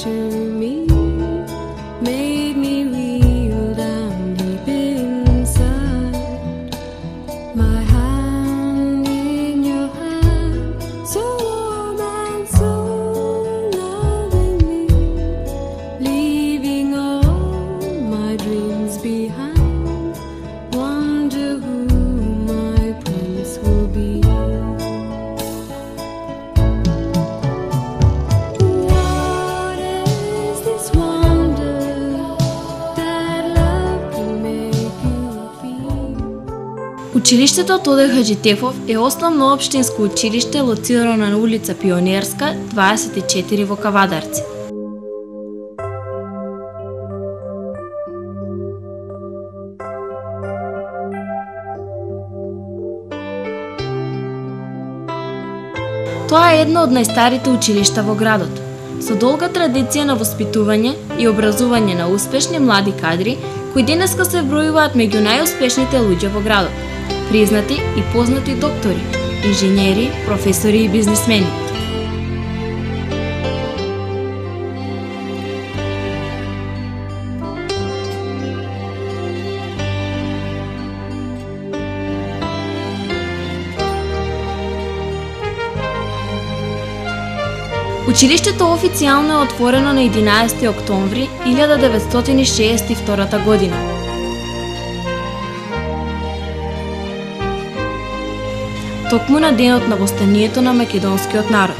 to me, made me real down deep inside. My hand in your hand, so warm and so lovingly, leaving all my dreams behind. Wonder who my prince will be. What is this wonder that love can make you feel? Училиштето Тоде Хаджитефов е основно општинско училиште лоцирано на улица Пионерска, 24 во Кавадарци. Тоа е едно од најстарите училишта во градот, со долга традиција на воспитување и образување на успешни млади кадри, кои денеска се вбројуваат меѓу најуспешните луѓе во градот, признати и познати доктори, инженери, професори и бизнисмени. Училиштето официјално е отворено на 11 октомври 1962 година. Токму на денот на востанието на македонскиот народ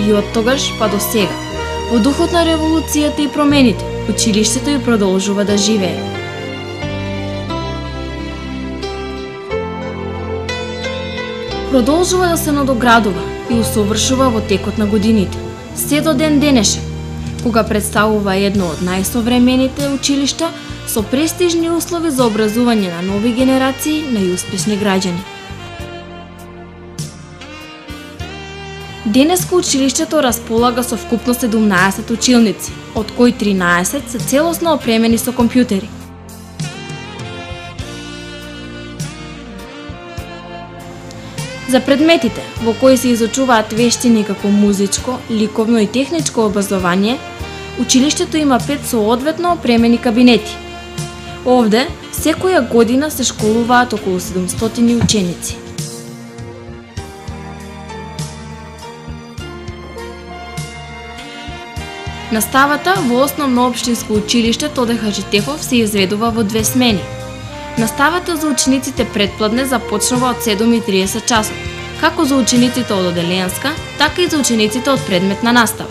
и од тогаш па до сега, во духот на револуцијата и промените, училиштето и продолжува да живее. Продолжува да се надоградува и усовршува во текот на годините, се до ден денешен, кога представува едно од најсовремените училишта со престижни услови за образување на нови генерации најуспешни граѓани. Денеска училиштето располага со вкупно 17 училници, од кои 13 се целосно опремени со компјутери. За предметите во кои се изучуваат вештини како музичко, ликовно и техничко образование, училиштето има 5 соодветно опремени кабинети. Овде секоја година се школуваат околу 700 ученици. Наставата во основно општинско училиште Тоде Хаджитефов се изведува во 2 смени. Наставата за учениците предпладне започнува од 7:30 часот, како за учениците од оделенска, така и за учениците од предметна настава.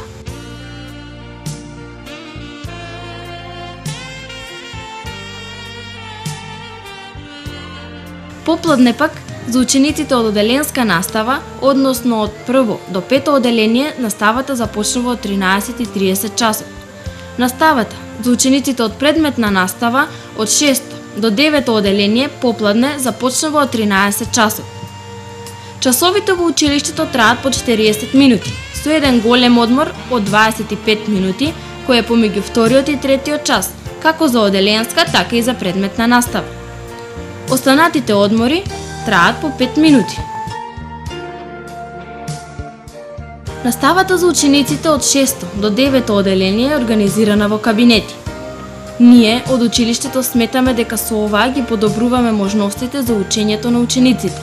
Попладне пак, за учениците од оделенска настава, односно од прво до пето оделение, наставата започнува од 13:30 часот. Наставата за учениците од предметна настава од 6 до 9 оделение попладне започнува од 13 часот. Часовите во училиштето траат по 40 минути, со еден голем одмор од 25 минути, кој е помеѓу вториот и третиот час, како за оделенска, така и за предметна настава. Останатите одмори траат по 5 минути. Наставата за учениците од 6 до 9 оделение е организирана во кабинети. Ние од училиштето сметаме дека со ова ги подобруваме можностите за учењето на учениците.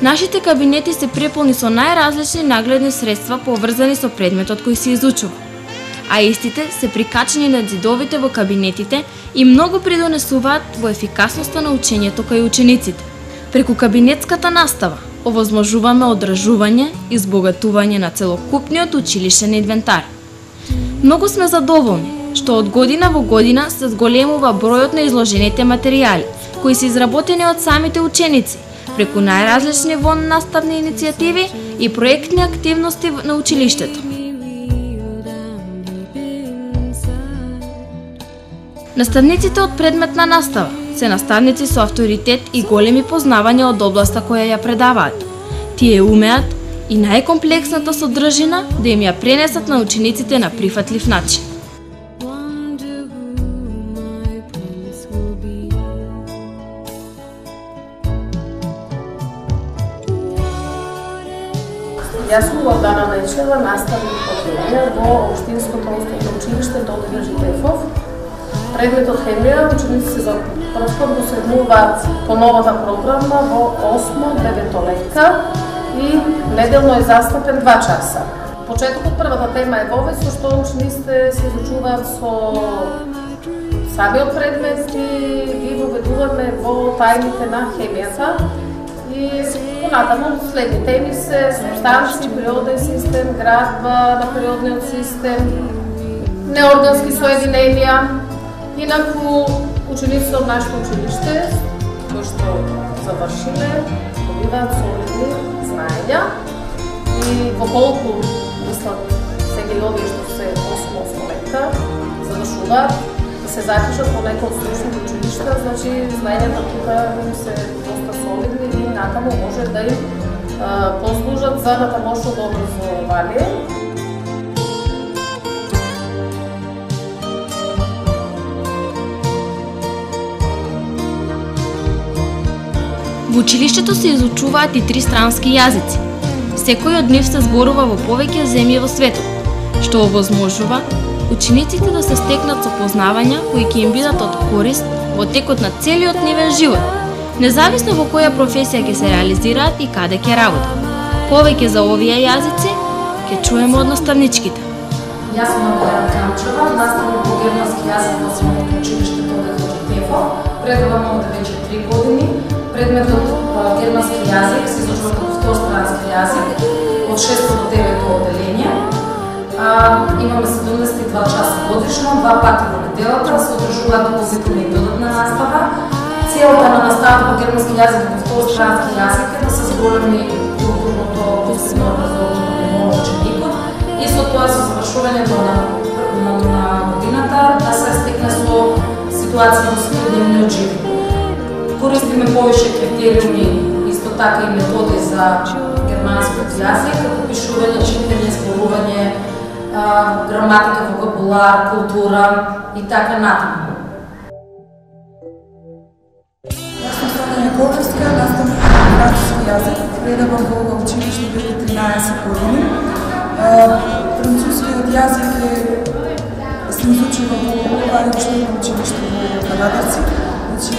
Нашите кабинети се преполни со најразлични нагледни средства поврзани со предметот кој се изучува, а истите се прикачени на ѕидовите во кабинетите и многу придонесуваат во ефикасноста на учењето кај учениците. Преку кабинетската настава овозможуваме одржување и збогатување на целокупниот училишен инвентар. Многу сме задоволни што од година во година се зголемува бројот на изложените материјали, кои се изработени од самите ученици, преку најразлични наставни иницијативи и проектни активности на училиштето. Наставниците од предметна настава се наставници со авторитет и големи познавања од областа која ја предаваат. Тие умеат и најкомплексната содржина да им ја пренесат на учениците на прифатлив начин. Јас сум Гордана Најчева, наставник по хемија во Општинското основно училиште Тодор Житефов. Предметот хемија ученици се за прв пат го среднуваат по новата програма во 8-9 летка и неделно е застапен 2 часа. Почетокот првата тема е вовед, со што учениците се изучуваат со самиот предмет и ги воведуваме во тајните на хемијата. И понатаму следни теми се субстанции, периоден систем, градба на периодниот систем, неоргански соединенија. Инаку учениците од нашето училиште, кои што завршиле, добиваат солидни знаења и во колку мислам сега и овие што се 8 летка завршуваат да се запишат во некој од стручните училишта, значи знаењата тука им се доста солидни и натаму може да им послужат за натамошното образование. Во училиштето се изучуваат и 3 странски јазици. Секој од нив се зборува во повеќе земји во светот, што овозможува учениците да се стекнат со познавања кои ќе им бидат од корист во текот на целиот нивен живот, независно во која професија ќе се реализираат и каде ќе работат. Повеќе за овие јазици ќе чуеме од наставничките. Јас сум Ангелина Камчева, наставник по германски јазик во Основното училиште Тодор Житефов. Предавам овде веќе 3 години. Предметот германски јазик се изучува како втор странски јазик од 6 до 9 одделение. Имаме 72 часа годишно, 2 пати во неделата, се одржуваат дополнителна и додатна настава. Целта на наставата по германски јазик во втор странски јазик е да се зголеми културното посебно образовно ниво на ученикот и со тоа со завршувањето на годината да се стекне со ситуација во секојдневниот живот. Користиме повише критериуми, исто така и методи за германскиот јазик, како пишување, читање, зборување, граматика, вокабулар, култура и така натаму. Јас сум Сана Јаковлевска, наставник по француски јазик. Предавам во ова училиште веќе 13 години. Францускиот јазик се изучува во ова општинско училиште во Канадарци. Значи,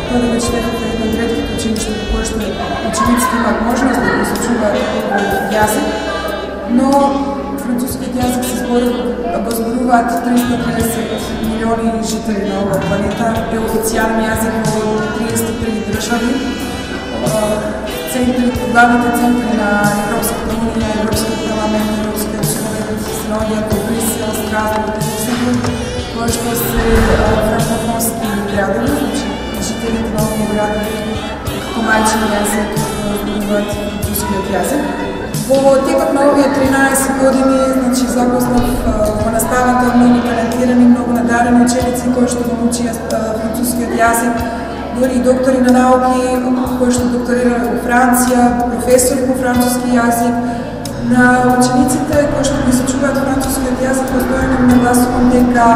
Тодор Житефов е едно од ретките училишта во кои што учениците имаат можност да го изучуваат овој јазик, но францускиот јазик се го зборуваат 330 милиони жители на оваа планета, е официјален јазик во 33 држави. Главните центри на Европската унија, Европскиот парламент, Европскиот совет се наоѓаат во Брисел, Страсбург, Люксембург, кои што се франкофонски градови, значи жителите на овие градови како мајчин јазик зборуваат францускиот јазик. Во текот на овие 13 години, значи, запознав во наставата многу талентирани, многу надарени ученици кои што го учија францускиот јазик, дори и доктори на науки кои што докторирале во Франција, професори по француски јазик. На учениците кои што го изучуваат францускиот јазик, постојано им нагласувам дека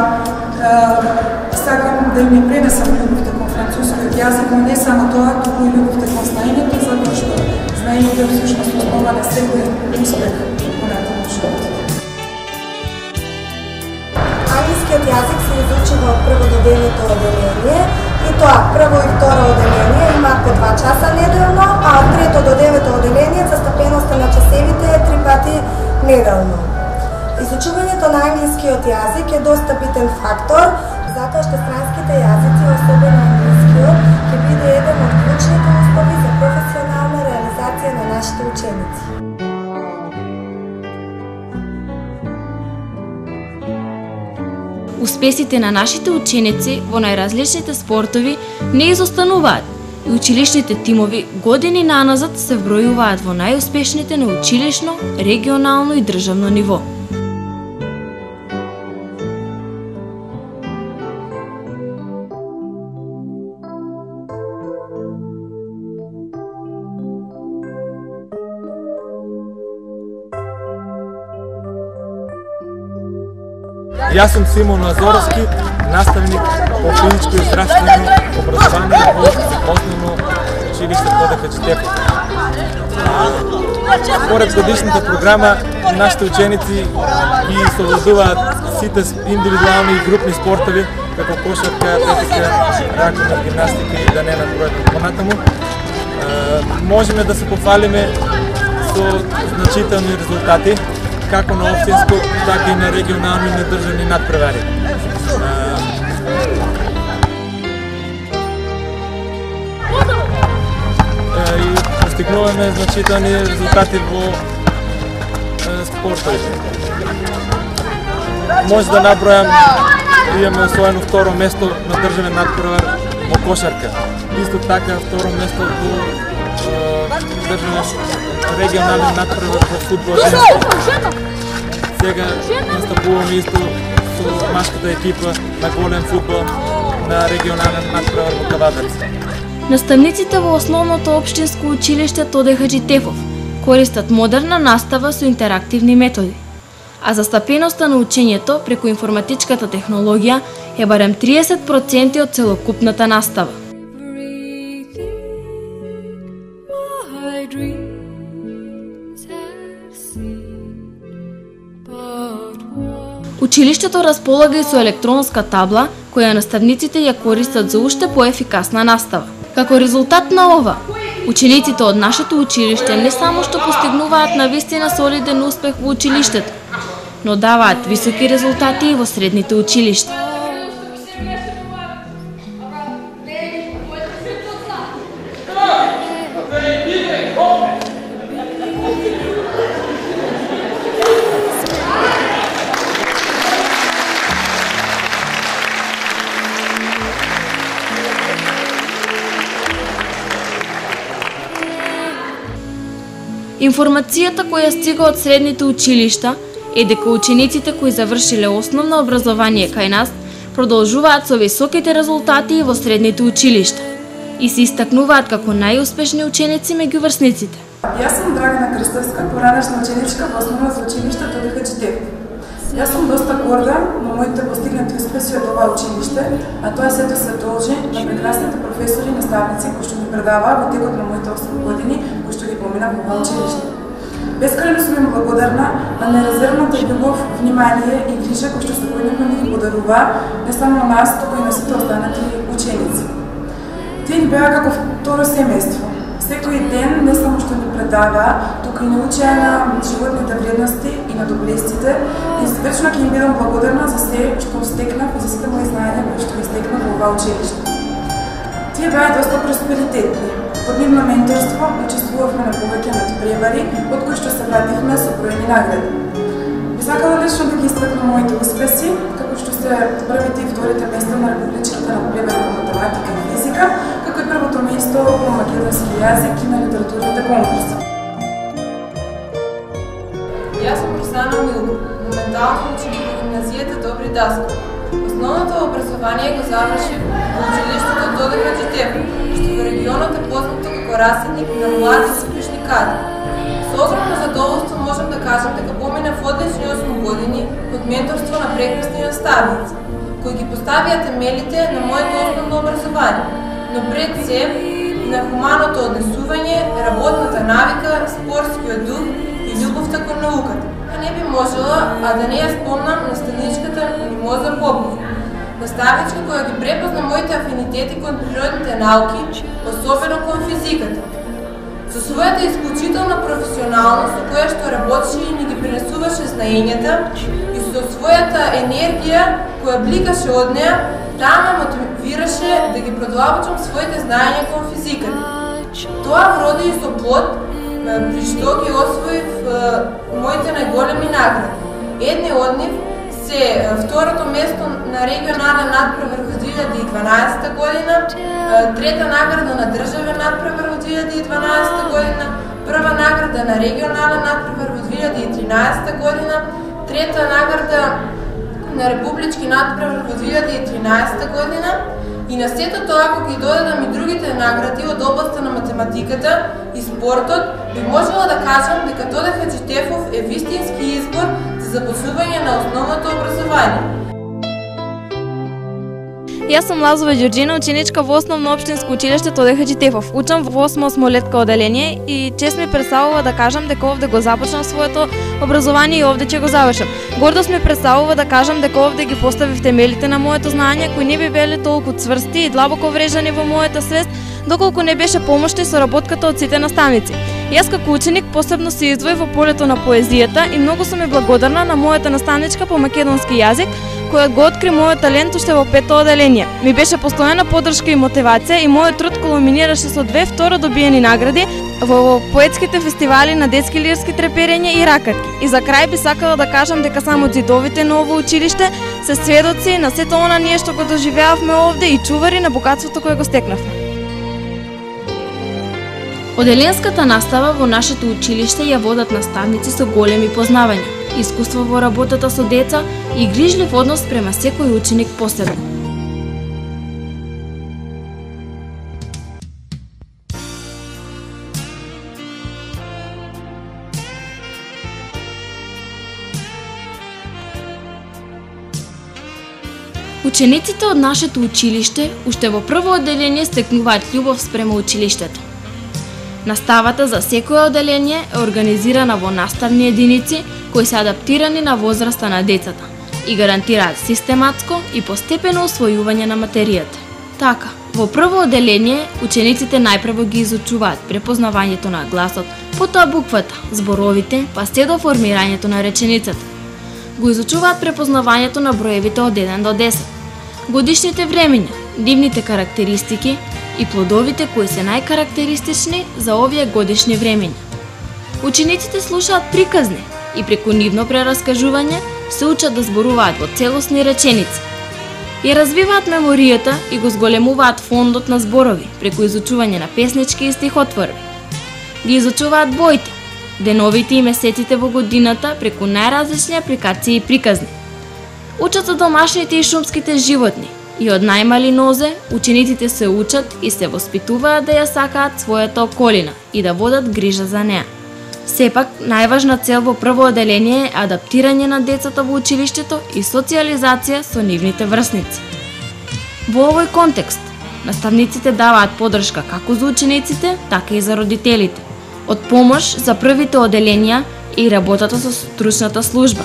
сакам да им ја пренесам љубовта кон францускиот јазик, но не само тоа, туку и љубовта кон знаењето, затоа што знаењето е всушност основа на секој успех во натаму живот. Англискиот јазик се изучува од прво до 9 одделение и тоа прво и второ одделение има по 2 часа неделно, а од трето до 9 одделение застапеноста на часевите е 3 пати неделно. Изучувањето на англискиот јазик е доста битен фактор, затоа што странските јазици, особено англискиот, ќе биде еден од клучните услови за професионална реализација на нашите ученици. Успесите на нашите ученици во најразличните спортови не изостануваат и училишните тимови години наназад се вбројуваат во најуспешните на училишно, регионално и државно ниво. Јас сум Симон Азоровски, наставник по физичко и здравствено образование во основно училище Тоде Хаджитефов. Според годишната програма, нашите ученици ги совладуваат сите индивидуални и групни спортови, како кошарка, атлетика, ракомет, гимнастика и да не набројат понатаму. Можеме да се пофалиме со значителни резултати, како на општинско, така и на регионални и на државни надпревари. И постигнуваме значителни резултати во спортовите. Може да набројам, имаме освоено второ место на државен надпревар во кошарка. Исто така второ место во државен регионален надпревар во фудбал. Сега настапуваме исто со машката екипа на голем фудбал на регионален надпревар во Кавадарци. Наставниците во основното општинско училиште Тоде Хаджитефов користат модерна настава со интерактивни методи, а застапеноста на учењето преку информатичката технологија е барем 30% од целокупната настава. My dreams have seen but one. Училиштето располага и со електронска табла, која наставниците ја користат за уште поефикасна настава. Како резултат на ова, учениците од нашето училиште не само што постигнуваат навистина солиден успех во училиштето, но даваат високи резултати и во средните училишта. Информацијата која стига од средните училишта е дека учениците кои завршиле основно образование кај нас продолжуваат со високите резултати и во средните училишта и се истакнуваат како најуспешни ученици меѓу врсниците. Јас сум Драгана Кристовска, поранешна ученичка во основно за училиште Тоде Хаджитефов. Јас сум доста горда на моите постигнати успеси од ова училиште, а тоа сето се должи на прекрасните професори и наставници кои што ми предаваа во текот на моите 8 години кои што ги поминав во ова училиште. Бескрајно сум им благодарна на нерезервната љубов, внимание и грижа кои што секојдневно ни ги подаруваа не само на нас, туку и на сите останати ученици. Тие ни беа како второ семејство. Секој ден не само што ни предаваа, туку и научеа на животните вредности и на доблестите, и вечно ќе им бидам благодарна за се што стекнав и за сите мои знаења кои што ги стекнав во ова училиште. Тие беа доста просперитетни. Под нивно менторство учествувавме на повеќе надпревари, од кои што се вративме со бројни награди. Би сакала лично да ги истакнам моите успеси, како што се првите и вторите места на републичките надпревари по математика и физика, како и првото место по македонски јазик и на литературните конкурси. Јас сум Росана Милко, моментално ученик во гимназијата Добри Даскал. Основното образование го завршив во училиштето Тоде Хаджитефов, што во регионот е познато како раседник на млади успешни кадри. Со огромно задоволство можам да кажам дека поминав одлични 8 години под менторство на прекрасни наставници, кои ги поставија темелите на моето основно образование, но пред се на хуманото однесување, работната навика, спортскиот дух и љубовта кон науката. А не би можела, а да не ја спомнам наставничката Мимоза Попов, наставничка која ги препозна моите афинитети кон природните науки, особено кон физиката. Со својата исклучителна професионалност со која што работеше и ни ги пренесуваше знаењата и со својата енергија која бликаше од неа, таа ме мотивираше да ги продлабочам своите знаења кон физиката. Тоа вроди и со плод, при што ги освоив моите најголеми награди. Едни од нив се второто место на регионален надпревар во 2012 година, трета награда на државен надпревар во 2012 година, прва награда на регионален надпревар во 2013 година, трета награда на републички надпревар во 2013 година и на сето тоа ако ги додадам и другите награди од областта на математиката и спортот, би можела да кажам дека Тоде Хаджитефов е вистински избор за започнување на основното образование. Јас сум Лазова Ѓурџина, ученичка во основно општинско училиште Тоде Хаџитефов. Учам во 8 осмолетка оделение и чест ми представува да кажам дека овде го започнав своето образование и овде ќе го завршам. Гордост ми представува да кажам дека овде ги поставив темелите на моето знаење, кои не би биле толку цврсти и длабоко врежани во мојата свест, доколку не беше помошта и соработката од сите наставници. Јас како ученик посебно се издвоив во полето на поезијата и многу сум и благодарна на мојата наставничка по македонски јазик, која го откри мојот талент уште во 5-то оделение. Ми беше постојана поддршка и мотивација и мојот труд кулминираше со 2 второ добиени награди во поетските фестивали на детски лирски треперења и ракатки. И за крај би сакала да кажам дека само ѕидовите на ово училиште се сведоци на сето она ние што го доживеавме овде и чувари на богатството кое го стекнавме. Оделенската настава во нашето училиште ја водат наставници со големи познавања, искуство во работата со деца и грижлив однос према секој ученик посебно. Учениците од нашето училиште уште во прво оделение стекнуваат љубов спрема училиштето. Наставата за секое оделение е организирана во наставни единици кои се адаптирани на возраста на децата и гарантираат систематско и постепено усвојување на материјата. Така, во прво оделение учениците најпрво ги изучуваат препознавањето на гласот, потоа буквата, зборовите, па се до формирањето на реченицата. Го изучуваат препознавањето на броевите од 1 до 10, годишните времиња, дивните карактеристики и плодовите кои се најкарактеристични за овие годишни времиња. Учениците слушаат приказни и преку нивно прераскажување се учат да зборуваат во целосни реченици. Ја развиваат меморијата и го зголемуваат фондот на зборови преку изучување на песнички и стихотворби. Ги изучуваат боите, деновите и месеците во годината преку најразлични апликации и приказни. Учат за домашните и шумските животни и од најмали нозе учениците се учат и се воспитуваат да ја сакаат својата околина и да водат грижа за неа. Сепак, најважна цел во прво оделение е адаптирање на децата во училиштето и социализација со нивните врсници. Во овој контекст, наставниците даваат поддршка како за учениците, така и за родителите, од помош за првите оделенија и работата со стручната служба.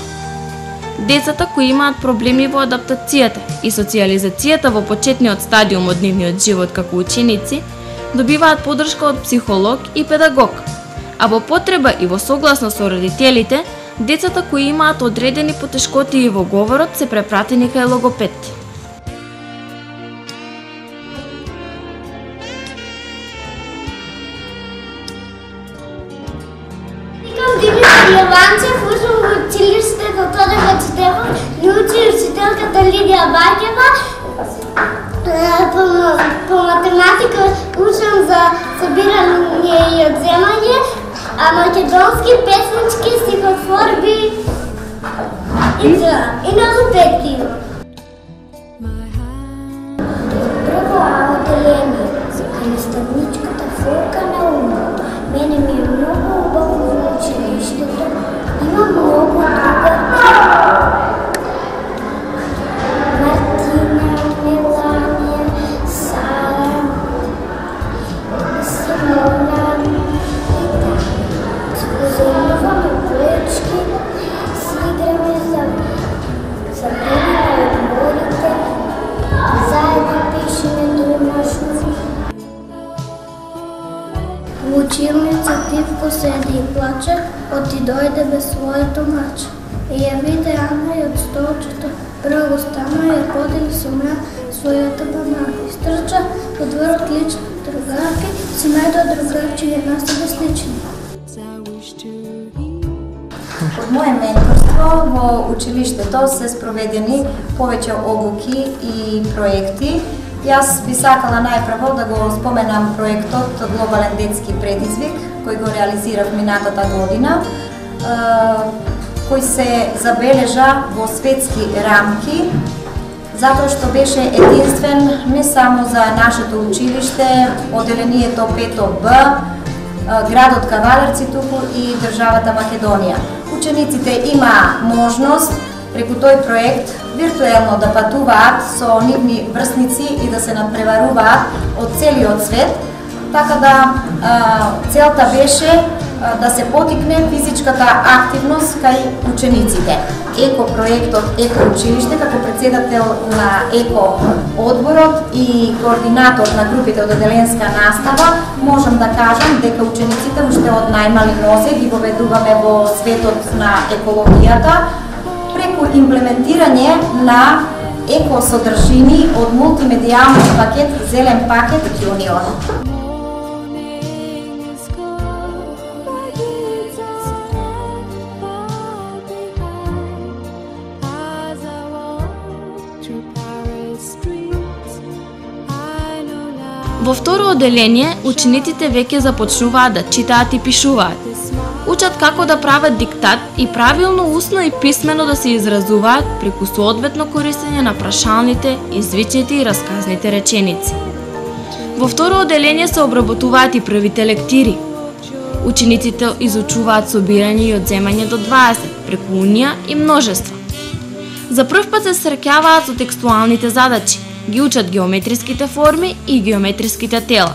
Децата кои имаат проблеми во адаптацијата и социализацијата во почетниот стадиум од нивниот живот како ученици, добиваат поддршка од психолог и педагог, а во потреба и во согласно со родителите, децата кои имаат одредени потешкотии во говорот се препратени кај логопед. Јованчев, учам во училиштето Тоде Хаџитефов и учи учителката Лидија Баќева. По математика учам за собирање и одземање, а македонски песнички, стихотворби и на лупетки. Прво оделение, кај наставничката Фолка Наумова. Мене ми е многу убаво во училиштето. Има многу другарки. Мартина, Меланија, Сара, Симона и така. Заеднуваме поечки, си играме за време на одморите, заедно пишеме домашно. Во училница Тивко седи и плаче, оти дојде без своето маче. И ја виде Ана и од столчето, прво го стана и ја подели со неа својата банана. Истрча во дворот лични другарки, си најдоа другарчи и една себе слични. Од моје менторство во училиштето се спроведени повеќе обуки и проекти. Јас би сакала најпрво да го споменам проектот Глобален детски предизвик, кој го реализирав минатата година, кој се забележа во светски рамки, затоа што беше единствен не само за нашето училиште, оделението 5 Б, градот Кавалерци, туку и државата Македонија. Учениците има можност преку тој проект виртуелно да патуваат со нивни врсници и да се надпреваруваат од целиот свет, така да целта беше да се потикне физичката активност кај учениците. Еко проектот Еко училиште како председател на Еко одборот и координатор на групите од оделенска настава, можам да кажам дека учениците уште од најмали нозе ги воведуваме во светот на екологијата преку имплементирање на еко содржини од мултимедијалниот пакет Зелен пакет Јуниор. Во второ оделение, учениците веќе започнуваат да читаат и пишуваат. Учат како да прават диктат и правилно усно и писмено да се изразуваат преку соодветно користење на прашалните, извичните и расказните реченици. Во второ оделение се обработуваат и првите лектири. Учениците изучуваат собирање и одземање до 20 преку унија и множество. За прв пат се среќаваат со текстуалните задачи, ги учат геометриските форми и геометриските тела.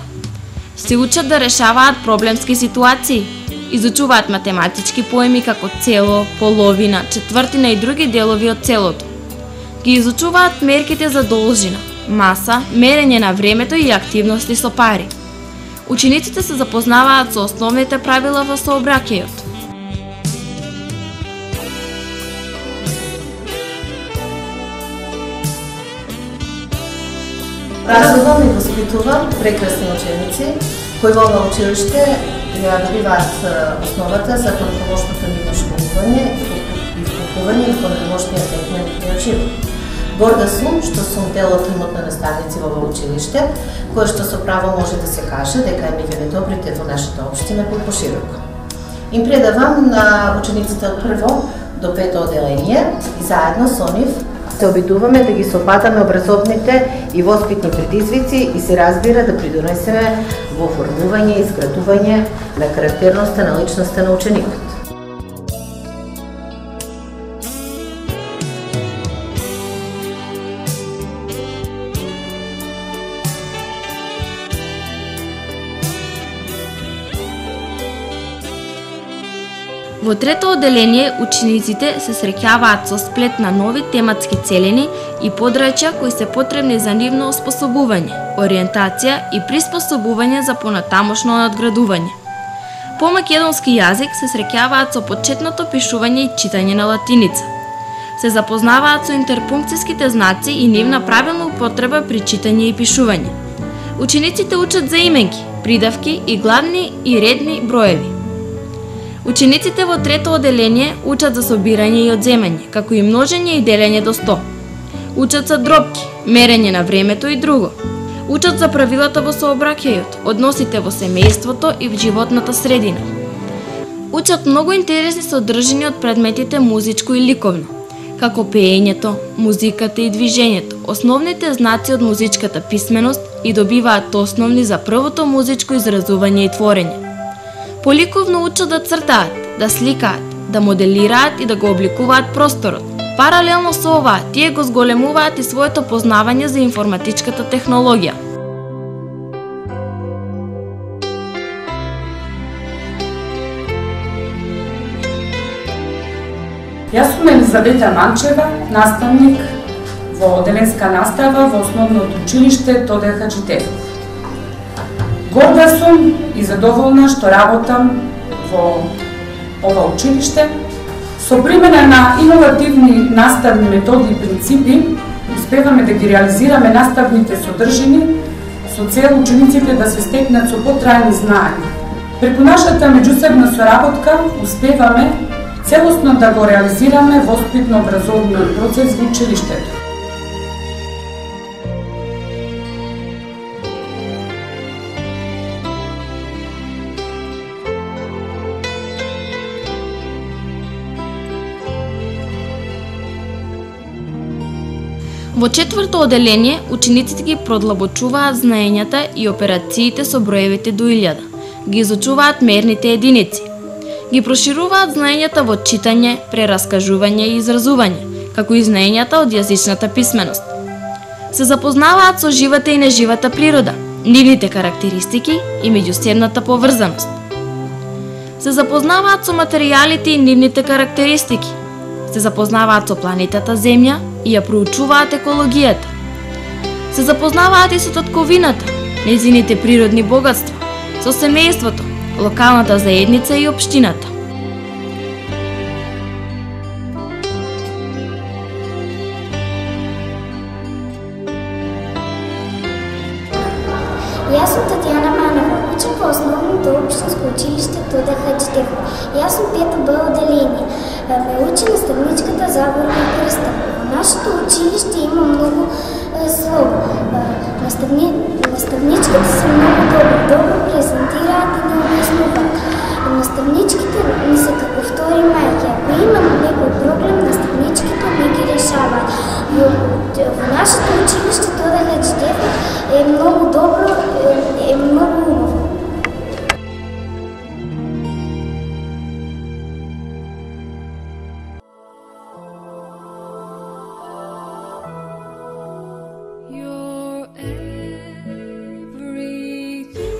Се учат да решаваат проблемски ситуации, изучуваат математички поеми како цело, половина, четвртина и други делови од целото. Ги изучуваат мерките за должина, маса, мерење на времето и активности со пари. Учениците се запознаваат со основните правила во сообраќајот. Образувам и воспитувам прекрасни ученици кои во ова училиште ја добиваат основата за понатамошното ниво школување и вкупување и понатамошниот тек на нивниот живот. Горда сум што сум дел од тимот на наставници во ова училиште, кое што со право може да се каже дека е меѓу најдобрите во нашата општина пошироко. Им предавам на учениците од прво до пето оделение и заедно со нив се обидуваме да ги сопатаме образовните и воспитни предизвици и се разбира да придонесеме во формување и изградување на карактерноста на личноста на ученикот. Во трето оделение, учениците се среќаваат со сплет на нови тематски целини и подрачја кои се потребни за нивно оспособување, ориентација и приспособување за понатамошно надградување. По македонски јазик се среќаваат со почетното пишување и читање на латиница. Се запознаваат со интерпункцијските знаци и нивна правилна употреба при читање и пишување. Учениците учат за именки, придавки и главни и редни броеви. Учениците во трето оделение учат за собирање и одземање, како и множење и делење до 100. Учат за дробки, мерење на времето и друго. Учат за правилата во сообраќајот, односите во семејството и в животната средина. Учат многу интересни содржини од предметите музичко и ликовно, како пеењето, музиката и движењето, основните знаци од музичката писменост и добиваат основни за првото музичко изразување и творење. Поликовно учат да цртаат, да сликаат, да моделираат и да го обликуваат просторот. Паралелно со ова, тие го зголемуваат и своето познавање за информатичката технологија. Јас сум Елизавета Манчева, наставник во оделенска настава во основното училиште Тодор Хаджитефов. Горда сум и задоволна што работам во ова училиште. Со примена на иновативни наставни методи и принципи успеваме да ги реализираме наставните содржини со цел учениците да се стекнат со потрајни знаења. Преку нашата меѓусебна соработка успеваме целосно да го реализираме воспитно-образовниот процес во училиштето. Во четврто оделение, учениците ги продлабочуваат знаењата и операциите со броевите до 1000, ги изучуваат мерните единици, ги прошируваат знаењата во читање, прераскажување и изразување, како и знаењата од јазичната писменост. Се запознаваат со живата и неживата природа, нивните карактеристики и меѓусебната поврзаност. Се запознаваат со материјалите и нивните карактеристики. Се запознаваат со планетата Земја и ја проучуваат екологијата. Се запознаваат и со татковината, нејзините природни богатства, со семејството, локалната заедница и општината. Јас сум Татјана Манева, учам во основното општинско училиште Тоде Хаџитефов. Јас сум 5 Б одделение. Ме учи наставничката Заборка Крста. Во нашето училиште има многу слова. Наставничките се многу добро презентираат и не објаснуваат. Наставничките не се како втори мајки. Ако има некој проблем, наставничките не ги решаваат. Во нашето училиште Тоде Хаџитефов е многу добро, е многу убаво.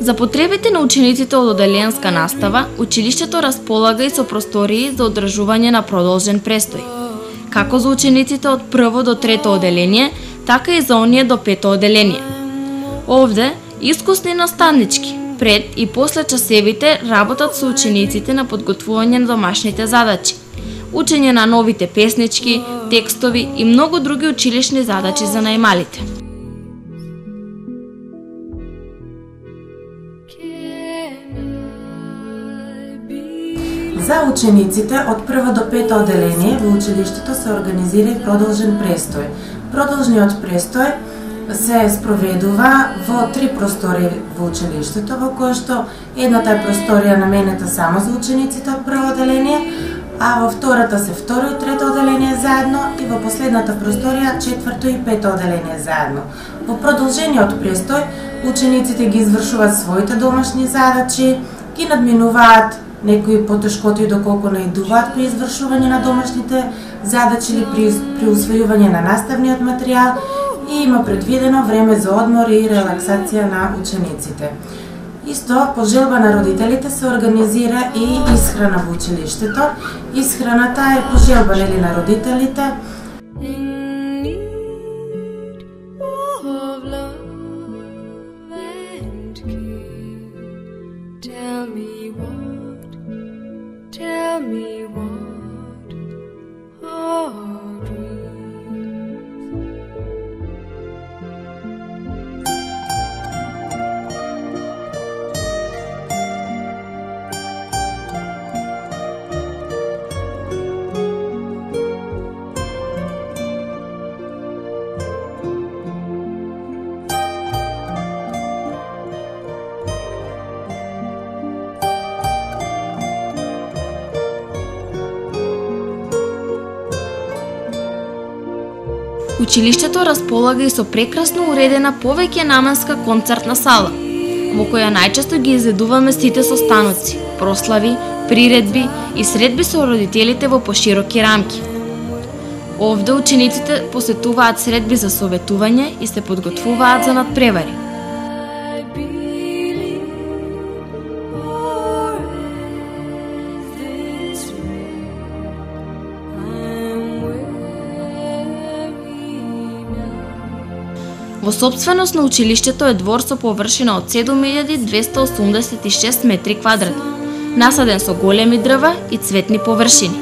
За потребите на учениците од оделенска настава, училиштето располага и со простории за одржување на продолжен престој, како за учениците од прво до трето оделение, така и за оние до пето оделение. Овде, искусни наставнички, пред и после часевите работат со учениците на подготвување на домашните задачи, учење на новите песнички, текстови и многу други училишни задачи за најмалите. За учениците од прво до пето оделение во училиштето се организира и продолжен престој. Продолжниот престој се спроведува во 3 простории во училиштето, во кој што едната е просторија наменета само за учениците од прво оделение, а во втората се второ и трето оделение заедно и во последната просторија четврто и пето оделение заедно. Во продолжениот престој учениците ги извршуваат своите домашни задачи, ги надминуваат некои потешкоти доколку наидуваат при извршување на домашните задачи или при усвојување на наставниот материјал и има предвидено време за одмор и релаксација на учениците. Исто, по желба на родителите се организира и исхрана во училиштето. Исхраната е по желба на родителите. Училиштето располага и со прекрасно уредена повеќе наменска концертна сала, во која најчесто ги изедуваме сите состаноци, прослави, приредби и средби со родителите во пошироки рамки. Овде учениците посетуваат средби за советување и се подготвуваат за надпревари. Во сопственост на училиштето е двор со површина од 7286 метри квадратни, насаден со големи дрва и цветни површини.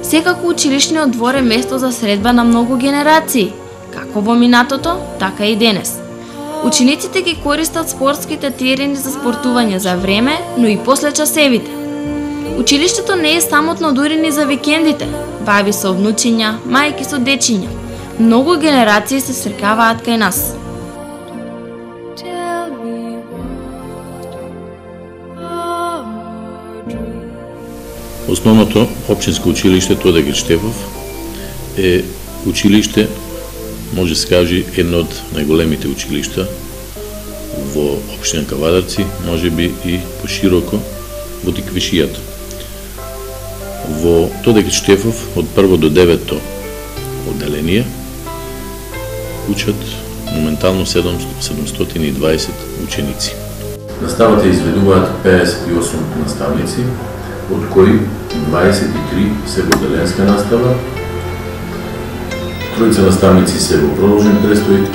Секако училишниот двор е место за средба на многу генерации, како во минатото, така и денес. Учениците ги користат спортските терени за спортување за време, но и после часевите. Училиштето не е самотно дури ни за викендите, бави со внучиња, мајки со дечиња. Многу генерации се срекаваат кај нас. Основното општинско училиште Тоде Хаџитефов е училиште, може се каже, едно од најголемите училишта во општина Кавадарци, може би и пошироко во Тиквишијата. Во Тоде Хаџитефов од прво до девето одделение учат моментално 720 ученици. Наставата изведуваат 58 наставници, од кои 23 се во одделенска настава, тројца наставници се во продолжен престој,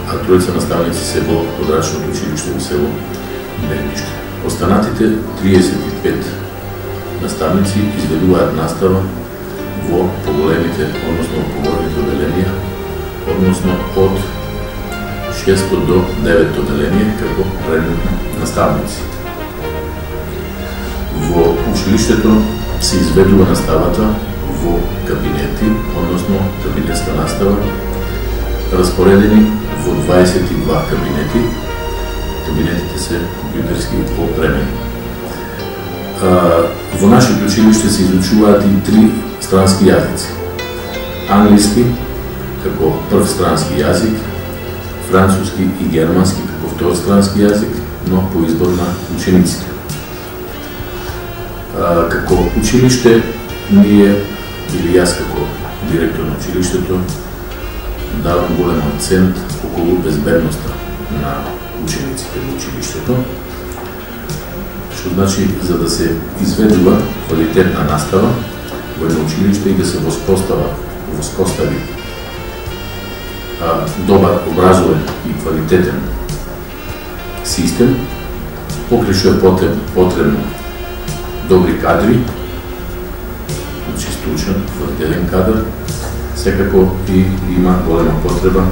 а тројца наставници се во подрачното училиште во село Бегниште. Останатите 35 наставници изведуваат настава во поголемите, односно поголемите одделенија, односно од 6 до 9 одделение како предметни наставници. Во училиштето се изведува наставата во кабинети, односно кабинетска настава, распоредени во 22 кабинети. Кабинетите се компјутерски опремени. Во нашето училиште се изучуваат и 3 странски јазици. Англиски како прв странски јазик, француски и германски како втор странски јазик, но по избор на учениците. Како училиште, ние, или јас како директор на училиштето, давам голем акцент околу безбедноста на учениците во училиштето, што значи за да се изведува квалитетна настава во едно училиште и да се воспостави добар, образовен и квалитетен систем, покрај што е потребно добри кадри, значи стручен, квалитетен кадар, секако и има голема потреба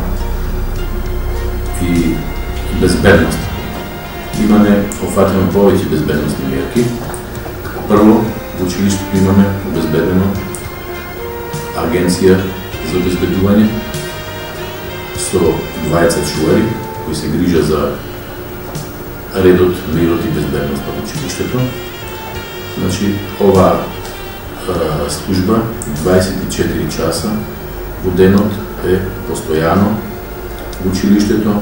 и безбедност. Имаме офатено повеќе безбедностни мерки. Прво, во училиштето имаме обезбедено агенција за обезбедување со 20 чувари кои се грижа за редот, мирот и безбедноста во училиштето. Значи, ова служба 24 часа во денот е постојано во училиштето,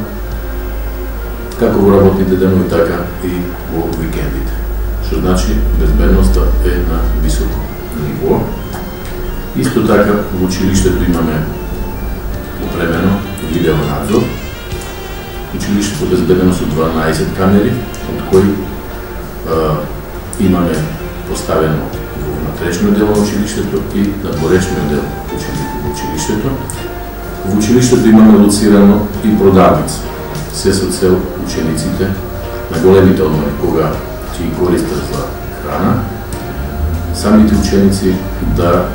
како во работните денови, така и во викендите. Што значи, безбедноста е на високо ниво. Исто така, во училиштето имаме опремено видеонадзор. Училиштето е безбедено со 12 камери, од кои имаме поставено во внатрешниот дел на училиштето и на порешниот дел во училиштето. Во училиштето имаме лоцирано и продавница, се со цел учениците на големите одмори, кога ќе ги користат за храна, самите ученици да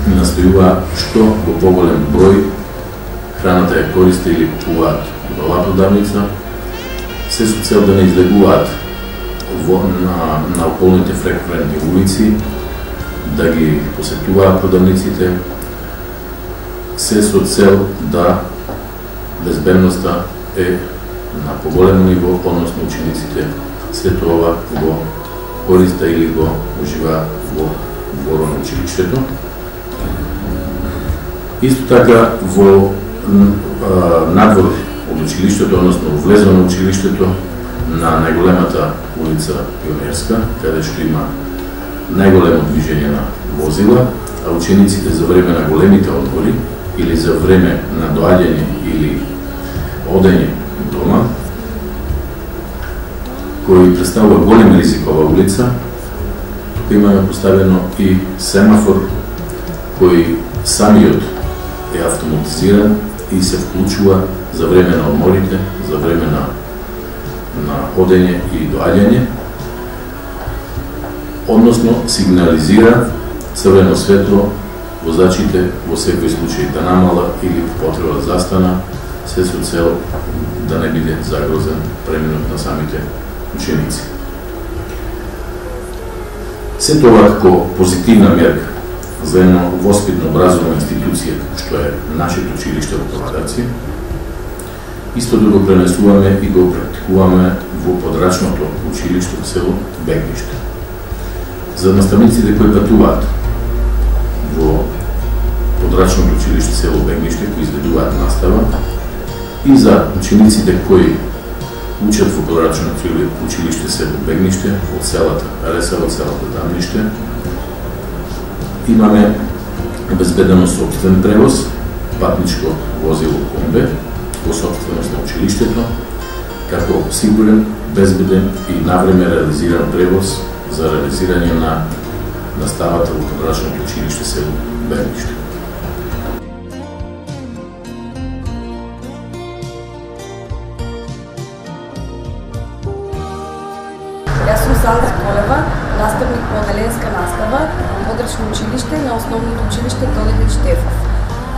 настојуваат што во поголем број храната ја користат или купуваат во оваа продавница, се со цел да не излегуваат на околните фреквентни улици, да ги посетуваат продавниците, се со цел да безбедноста е на поголемо ниво, односно учениците сето ова го користа или го уживаат во дворот на училиштето. Исто така во надвор од училиштето, односно влезо на училиштето, на најголемата улица Пионерска, каде што има најголемо движење на возила, а учениците за време на големите одмори или за време на доаѓање или одење дома, кој представува голем ризик ова улица, тука имаме поставено и семафор кој самиот е автоматизиран и се вклучува за време на одморите, за време на одење и доаѓање, односно сигнализира црвено светло возачите во секој случај да намала или потреба да застана, се со цел да не биде загрозен преминот на самите ученици. Се тоа како позитивна мерка за едно воспитно образовна институција, што е нашето училиште во Кавадарци, истото го пренесуваме и го практикуваме во подрачното училиште во село Бегниште. За наставниците кои патуваат во подрачното училиште село Бегниште, кои изведуваат настава, и за учениците кои учат во подрачното училиште село Бегниште, од селата Ресава, од селата Дамниште, имаме обезбедено собствен превоз, патничко возило комбе во собственост на училиштето, како сигурен, безбеден и навреме реализиран превоз за реализирање на наставата во подрачното училиште село Берниште. Јас сум Сандра Колева, наставник по оделенска настава во подрачно училиште на основното училиште Тодор Хаџитефов.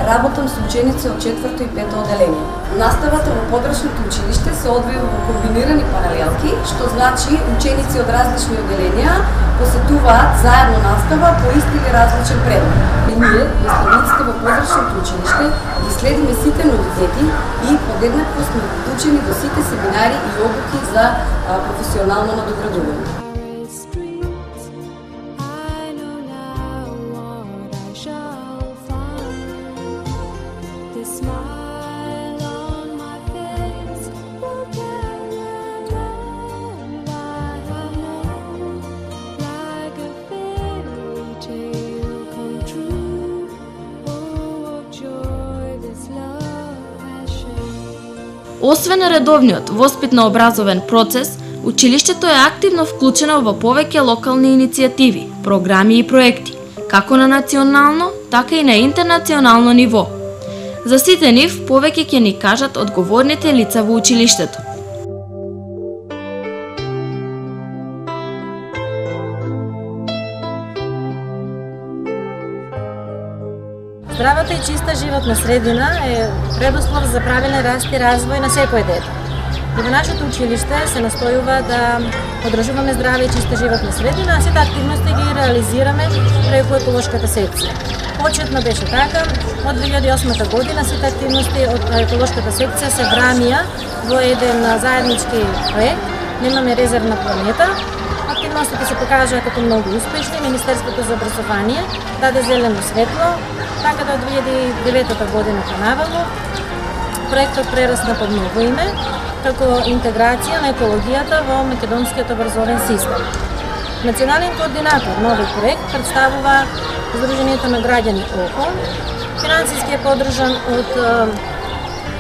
Работам со ученици од 4-то и 5-то оделение. Наставата во подрачното училиште се одвива во комбинирани паралелки, што значи ученици од различни оделенија посетуваат заедно настава по ист или различен предмет. И ние, наставниците во подрачното училиште, ги следиме сите новитети и подеднакво сме вклучени до сите семинари и обуки за професионално надоградување. Освен редовниот воспитно-образовен процес, училиштето е активно вклучено во повеќе локални иницијативи, програми и проекти, како на национално, така и на интернационално ниво. За сите нив повеќе ќе ни кажат одговорните лица во училиштето. Здравата и чиста животна средина е предуслов за правилен раст и развој на секој дете. И во нашето училиште се настојува да одржуваме здрава и чиста животна средина, а сите активности ги реализираме преку еколошката секција. Почетно беше така, од 2008 година сите активности од еколошката секција се врамија во еден заеднички проект. Немаме резервна планета. Активностите се покажаа како многу успешни. Министерството за образование даде зелено светло, така да од 2009 година понаваму проектот прерасна под ново име, како интеграција на екологијата во македонскиот образовен систем. Национален координатор на овој проект представува Сдруженијето на граѓани ОХО, финансиски е поддржан од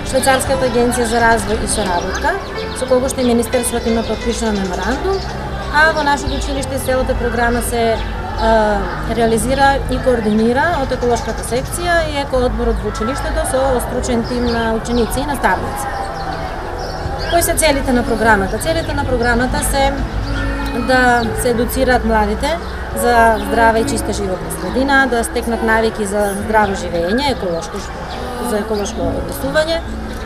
Швајцарската агенција за развој и соработка, со кого што и Министерството има подпишан меморандум, а во нашето училиште целата програма се реализира и координира од еколошката секција и екоодборот во училиштето со стручен тим на ученици и наставници. Кои се целите на програмата? Целите на програмата се да се едуцираат младите за здрава и чиста животна средина, да стекнат навики за здраво живење, за еколошко однесување,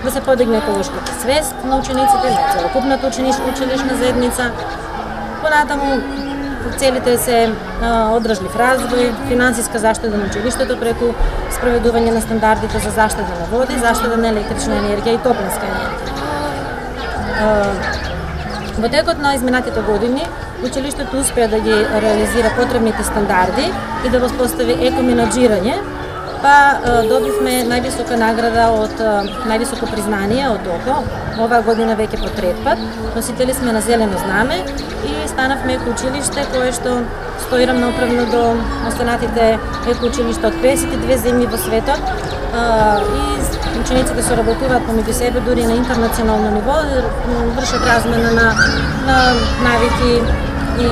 да се подигне еколошката свест на учениците, на целокупната училишна заедница. Понатаму целите се одржлив развој, финансиска заштита на училиштето преку спроведување на стандардите за заштита на води, заштита на електрична енергија и топлинска енергија. Во текот на изминатите години, училиштето успеа да ги реализира потребните стандарди и да воспостави екоменаџирање, па добивме највисока награда од највисоко признание од ОХО. Оваа година веќе по трет пат. Носители сме на зелено знаме и станавме екоучилиште кое што стои рамноправно до останатите екоучилишта од 52 земји во светот. И учениците соработуваат помеѓу себе дури на интернационално ниво, вршат размена на навики и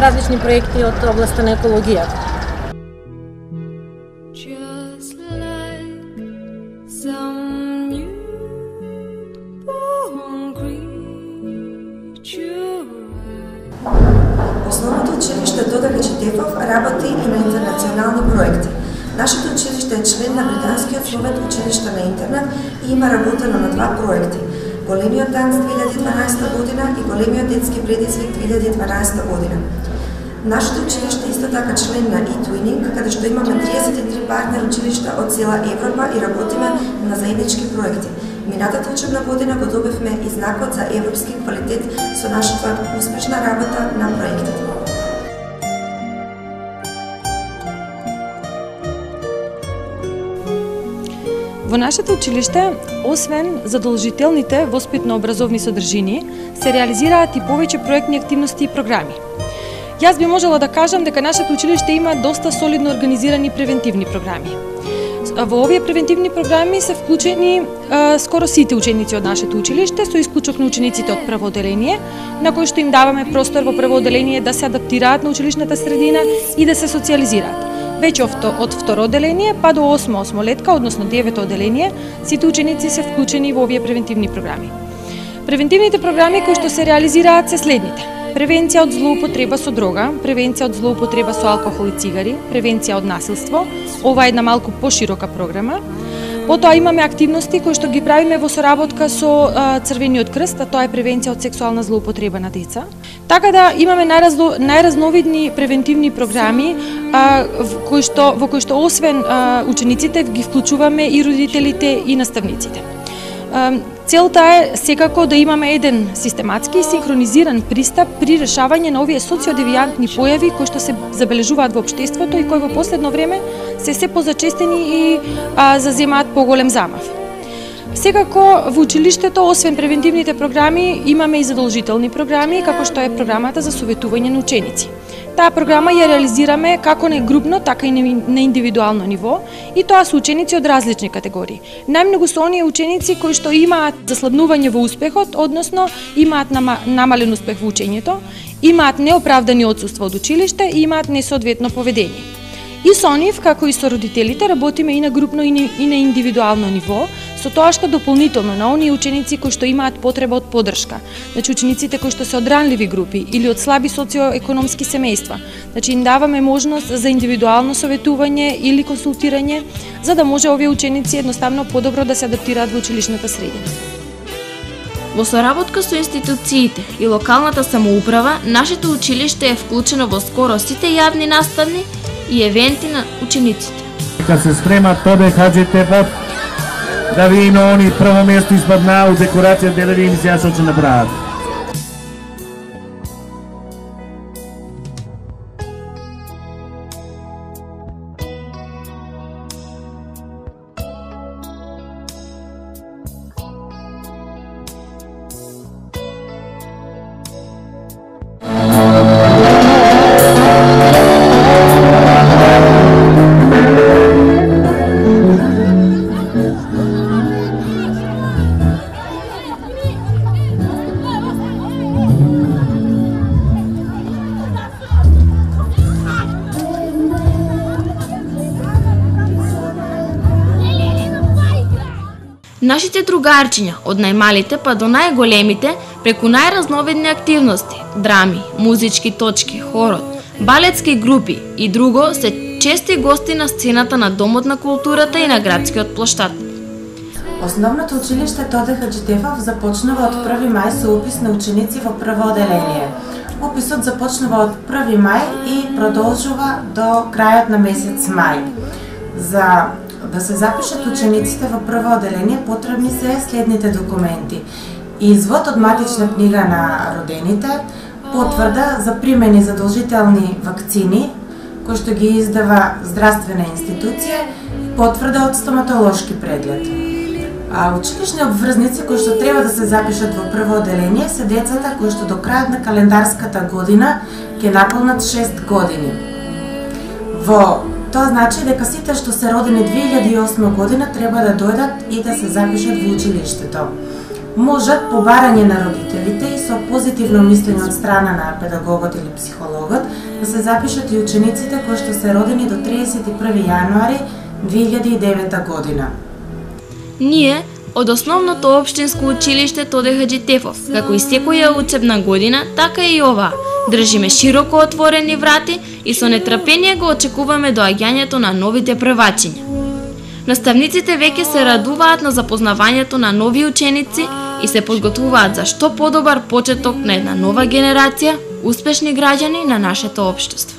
различни проекти од областта на екологијата. Основното училиште Тодор Хаџитефов работи и на интернационални проекти. Нашето училиште е член на Британскиот совет училишта на интернет и има работено на два проекти. Големиот танц 2012 година и Големиот детски предизвик 2012 година. Нашето училиште е исто така член на eTwinning, каде што имаме 33 партнер училишта од цела Европа и работиме на заеднички проекти. Минатата учебна година го добивме и знакот за европски квалитет со нашата успешна работа на проектите. Во нашето училиште, освен задолжителните воспитно-образовни содржини, се реализираат и повеќе проектни активности и програми. Јас би можела да кажам дека нашето училиште има доста солидно организирани превентивни програми. Во овие превентивни програми се вклучени скоро сите ученици од нашето училиште, со исклучок на учениците од прво оделение, на кои што им даваме простор во прво оделение да се адаптираат на училишната средина и да се социализираат. Веќе од второ оделение па до осмолетка, односно 9 оделение, сите ученици се вклучени во овие превентивни програми. Превентивните програми кои што се реализираат се следните: превенција од злоупотреба со дрога, превенција од злоупотреба со алкохол и цигари, превенција од насилство. Ова е една малку поширока програма. Потоа имаме активности кои што ги правиме во соработка со Црвениот крст, а тоа е превенција од сексуална злоупотреба на деца. Така да имаме најразновидни превентивни програми во кои што освен учениците ги вклучуваме и родителите и наставниците. Целта е секако да имаме еден систематски и синхронизиран пристап при решавање на овие социодевијантни појави кои што се забележуваат во општеството и кои во последно време се позачестени и заземаат поголем замав. Секако во училиштето, освен превентивните програми, имаме и задолжителни програми, како што е програмата за советување на ученици. Таа програма ја реализираме како на групно, така и на индивидуално ниво, и тоа се ученици од различни категории. Најмногу се оние ученици кои што имаат заслабнување во успехот, односно имаат намален успех во учењето, имаат неоправдани отсуства од училиште и имаат несоодветно поведение. И со нив, како и со родителите, работиме и на групно и на индивидуално ниво, со тоа што дополнително на оние ученици кои што имаат потреба од поддршка. Значи учениците кои што се од ранливи групи или од слаби социоекономски семејства, значи им даваме можност за индивидуално советување или консултирање, за да може овие ученици едноставно подобро да се адаптираат во училишната средина. Во соработка со институциите и локалната самоуправа, нашето училиште е вклучено во скоро сите јавни наставни и евенти на учениците. Кога се спрема Тоде Хаџитефов, да ви на они прво место испаднаа у декорација делеви им се што ќе направат. Нашите другарчиња, од најмалите па до најголемите, преку најразновидни активности, драми, музички точки, хорот, балетски групи и друго, се чести гости на сцената на Домот на културата и на градскиот плоштад. Основното училиште Тоде Хаџитефов започнува од 1 мај со упис на ученици во прво оделение. Уписот започнува од 1 мај и продолжува до крајот на месец мај. За да се запишат учениците во прво оделение, потребни се следните документи: извод од матична книга на родените, потврда за примени задолжителни вакцини, кои што ги издава здравствена институција, потврда од стоматолошки преглед. Училишни обврзници кои што треба да се запишат во прво оделение се децата кои што до крајот на календарската година ќе наполнат 6 години. Тоа значи дека сите што се родени 2008 година треба да дојдат и да се запишат во училиштето. Можат по барање на родителите и со позитивно мислење од страна на педагогот или психологот да се запишат и учениците кои што се родени до 31 јануари 2009 година. Ние од основното општинско училиште Тоде Хаџитефов, како и секоја учебна година, така и ова, држиме широко отворени врати и со нетрпение го очекуваме доаѓањето на новите првачиња. Наставниците веќе се радуваат на запознавањето на нови ученици и се подготвуваат за што подобар почеток на една нова генерација успешни граѓани на нашето општество.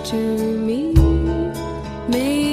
To me, may